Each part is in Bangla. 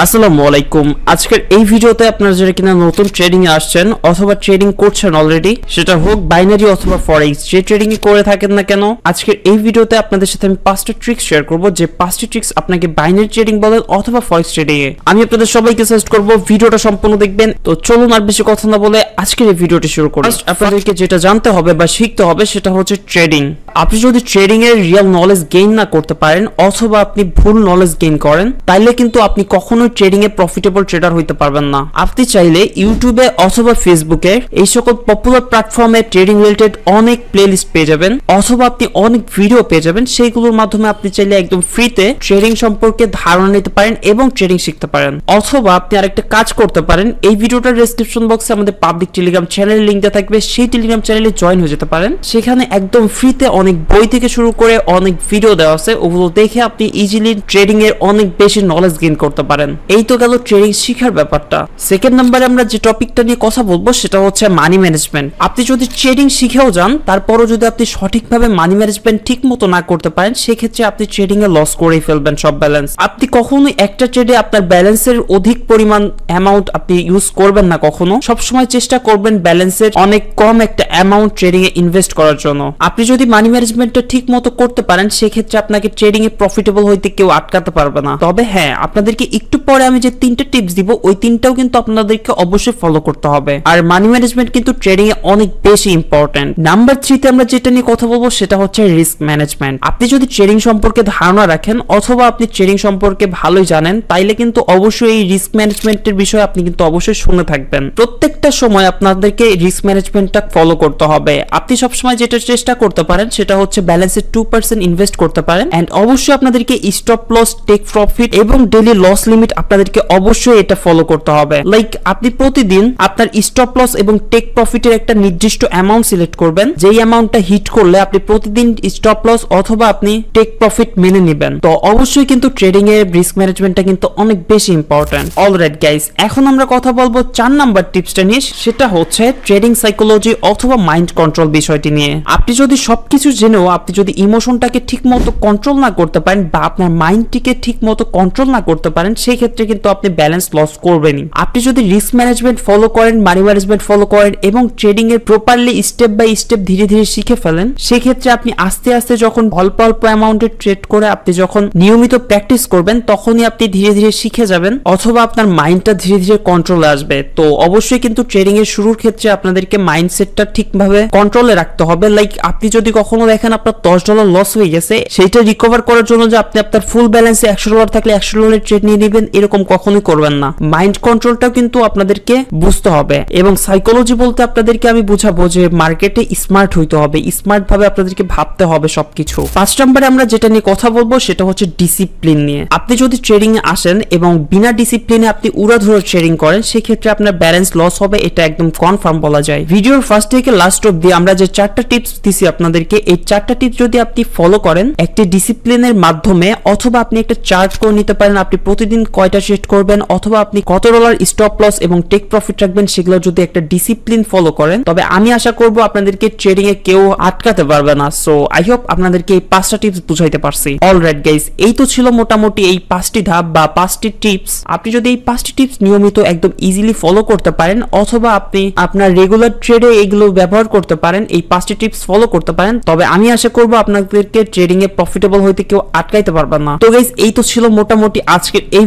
আসসালামু আলাইকুম। আজকের এই ভিডিওতে আপনারা যারা কিনা নতুন ট্রেডিং এ আসছেন অথবা ট্রেডিং করছেন অলরেডি, সেটা হোক বাইনারি অথবা ফরেক্স, যে ট্রেডিং এ করে থাকেন না কেন, আজকের এই ভিডিওতে আপনাদের সাথে আমি 5টা ট্রিক্স শেয়ার করব, যে 5টি ট্রিক্স আপনাকে বাইনারি ট্রেডিং বলেন অথবা ফরেক্স ট্রেডিং এ আমি আপনাদের সবাইকে সাজেস্ট করব ভিডিওটা সম্পূর্ণ দেখবেন। তো চলুন আর বেশি কথা না বলে আজকের এই ভিডিওটি শুরু করি। আপনাদেরকে যেটা জানতে হবে বা শিখতে হবে সেটা হচ্ছে ট্রেডিং। আপনি যদি ট্রেডিং এর রিয়েল নলেজ গেইন না করতে পারেন অথবা আপনি ভুল নলেজ গেইন করেন, তাইলে কিন্তু আপনি কখনোই ট্রেডিং এ প্রফিটেবল ট্রেডার হইতে পারবেন না। আপনি চাইলে ইউটিউবে অথবা ফেসবুকে এই সকল পপুলার প্ল্যাটফর্মে ট্রেডিং রিলেটেড অনেক প্লেলিস্ট পেয়ে যাবেন অথবা আপনি অনেক ভিডিও পেয়ে যাবেন, সেইগুলোর মাধ্যমে আপনি চাইলে একদম ফ্রিতে ট্রেডিং সম্পর্কে ধারণা নিতে পারেন এবং ট্রেডিং শিখতে পারেন। অথবা আপনি আরেকটা কাজ করতে পারেন, এই ভিডিওটার ডেসক্রিপশন বক্সে আমাদের পাবলিক টেলিগ্রাম চ্যানেলের লিংক দেওয়া থাকবে, সেই টেলিগ্রাম চ্যানেলে জয়েন হয়ে যেতে পারেন। সেখানে একদম ফ্রিতে অনেক বই থেকে শুরু করে অনেক ভিডিও দেওয়া আছে, ওগুলো দেখে আপনি ইজিলি ট্রেডিং এর অনেক বেশি নলেজ গেইন করতে পারেন। এই তো গেল ট্রেডিং শিখার ব্যাপারটা। সেকেন্ড নাম্বারে আমরা যে টপিকটা নিয়ে কথা বলবো সেটা হচ্ছে মানি ম্যানেজমেন্ট। আপনি যদি ট্রেডিং শিখেও যান, তারপরও যদি আপনি সঠিকভাবে মানি ম্যানেজমেন্ট ঠিক মতো না করতে পারেন, সেক্ষেত্রে আপনি ট্রেডিং এ লস করেই ফেলবেন সব ব্যালেন্স। আপনি কখনোই একটা ট্রেডে আপনার ব্যালেন্সের অধিক পরিমাণ অ্যামাউন্ট আপনি ইউজ করবেন না কখনো। সবসময় চেষ্টা করবেন ব্যালেন্সের অনেক কম একটা অ্যামাউন্ট ট্রেডিং এ ইনভেস্ট করার জন্য। আপনি যদি মানি ম্যানেজমেন্টটা ঠিক মতো করতে পারেন, সেক্ষেত্রে আপনাকে ট্রেডিং এ প্রফিটেবল হইতে কেউ আটকাতে পারবে না। তবে হ্যাঁ, আপনাদেরকে একটু পরে আমি যে 3টা টিপস দিব, ওই 3টাও কিন্তু আপনাদেরকে অবশ্যই ফলো করতে হবে। আর মানি ম্যানেজমেন্ট কিন্তু ট্রেডিং এ অনেক বেশি ইম্পর্টেন্ট। নাম্বার 3 তে আমরা যেটা নিয়ে কথা বলবো সেটা হচ্ছে রিস্ক ম্যানেজমেন্ট। আপনি যদি ট্রেডিং সম্পর্কে ধারণা রাখেন অথবা আপনি ট্রেডিং সম্পর্কে ভালোই জানেন, তাইলে কিন্তু অবশ্যই এই রিস্ক ম্যানেজমেন্টের বিষয়ে আপনি কিন্তু অবশ্যই শুনে থাকবেন। প্রত্যেকটা সময় আপনাদেরকে রিস্ক ম্যানেজমেন্টটা ফলো করতে হবে। আপনি সবসময় যেটা চেষ্টা করতে পারেন সেটা হচ্ছে ব্যালেন্সে 2% ইনভেস্ট করতে পারেন। এন্ড অবশ্যই আপনাদেরকে স্টপ লস, টেক প্রফিট এবং ডেইলি লস লিমিট আপনাদেরকে অবশ্যই এটা ফলো করতে হবে। লাইক আপনি প্রতিদিন আপনার স্টপ লস এবং টেক প্রফিটের একটা নির্দিষ্ট অ্যামাউন্ট সিলেক্ট করবেন, যেই অ্যামাউন্টটা হিট করলে আপনি প্রতিদিন স্টপ লস অথবা আপনি টেক প্রফিট মেনে নেবেন। তো অবশ্যই কিন্তু ট্রেডিং এর রিস্ক ম্যানেজমেন্টটা কিন্তু অনেক বেশি ইম্পর্টেন্ট। অলরাইট গাইস, এখন আমরা কথা বলবো 4 নাম্বার টিপসটা নিয়ে, সেটা হচ্ছে ট্রেডিং সাইকোলজি অথবা মাইন্ড কন্ট্রোল বিষয়টি নিয়ে। আপনি যদি সবকিছু জেনেও আপনি যদি ইমোশনটাকে ঠিক মতো কন্ট্রোল না করতে পারেন বা আপনার মাইন্ডটিকে ঠিক মতো কন্ট্রোল না করতে পারেন, সেই ক্ষেত্রে কিন্তু আপনি ব্যালেন্স লস করবেনই। আপনি যদি রিস্ক ম্যানেজমেন্ট ফলো করেন, মানি ম্যানেজমেন্ট ফলো করেন এবং ট্রেডিং এর প্রপারলি স্টেপ বাই স্টেপ ধীরে ধীরে শিখে ফেলেন, সেই ক্ষেত্রে আপনি আস্তে আস্তে যখন অল্প অল্প অ্যামাউন্টে ট্রেড করে আপনি যখন নিয়মিত প্র্যাকটিস করবেন, তখনই আপনি ধীরে ধীরে শিখে যাবেন অথবা আপনার মাইন্ডটা ধীরে ধীরে কন্ট্রোলে আসবে। তো অবশ্যই কিন্তু ট্রেডিং এর শুরুর ক্ষেত্রে আপনাদেরকে মাইন্ডসেটটা ঠিকভাবে কন্ট্রোলে রাখতে হবে। লাইক আপনি যদি কখনো দেখেন আপনার $10 লস হয়ে গেছে, সেইটা রিকভার করার জন্য যে আপনি আপনার ফুল ব্যালেন্সে $100 থাকলে $100 ট্রেড নিয়ে নেবেন, এরকম কখনোই করবেন না। মাইন্ড কন্ট্রোলটাও কিন্তু আপনাদেরকে বুঝতে হবে। এবং সাইকোলজি বলতে আপনাদেরকে আমি বুঝাবো যে মার্কেটে স্মার্ট হইতে হবে, স্মার্ট ভাবে আপনাদেরকে ভাবতে হবে সবকিছু। 5 নম্বরে আমরা যেটা নিয়ে কথা বলবো সেটা হচ্ছে ডিসিপ্লিন নিয়ে। আপনি যদি ট্রেডিং এ আসেন এবং বিনা ডিসিপ্লিনে আপনি উড়াধুরা ট্রেডিং করেন, সেক্ষেত্রে আপনার ব্যালেন্স লস হবে, এটা একদম কনফার্ম বলা যায়। ভিডিওর ফার্স্ট থেকে লাস্ট অবধি আমরা যে 4টা টিপস দিছি আপনাদেরকে, এই 4টা টিপস যদি আপনি ফলো করেন একটি ডিসিপ্লিনের মাধ্যমে, অথবা আপনি একটা চার্ট করে নিতে পারেন আপনি প্রতিদিন কয়টা ট্রেড করবেন অথবা আপনি কত ডলার স্টপ লস এবং টেক প্রফিট রাখবেন, সেগুলো যদি একটা ডিসিপ্লিন ফলো করেন, তবে আমি আশা করব আপনাদেরকে ট্রেডিং এ কেউ আটকাতে পারবে না। সো আই হোপ আপনাদেরকে এই 5টা টিপস বুঝাইতে পারছি। অলরাইট গাইস, এই তো ছিল মোটামুটি এই 5টি ধাপ বা 5টি টিপস। আপনি যদি এই 5টি টিপস নিয়মিত একদম ইজিলি ফলো করতে পারেন অথবা আপনি আপনার রেগুলার ট্রেডে এগুলো ব্যবহার করতে পারেন, এই 5টি টিপস ফলো করতে পারেন, তবে আমি আশা করব আপনাদেরকে ট্রেডিং এ প্রফিটেবল হইতে কেউ আটকাইতে পারবে না। তো গাইস, এই তো ছিল মোটামুটি আজকের এই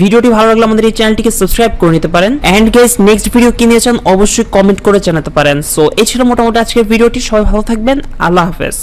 ভিডিওটি ভালো লাগলে আমাদের এই চ্যানেলটিকে সাবস্ক্রাইব করে নিতে পারেন। এন্ড গাইস, নেক্সট ভিডিও কি নিয়ে চান অবশ্যই কমেন্ট করে জানাতে পারেন। সো এই ছিল মোটামুটি আজকের ভিডিওটি। সবাই ভালো থাকবেন, আল্লাহ হাফেজ।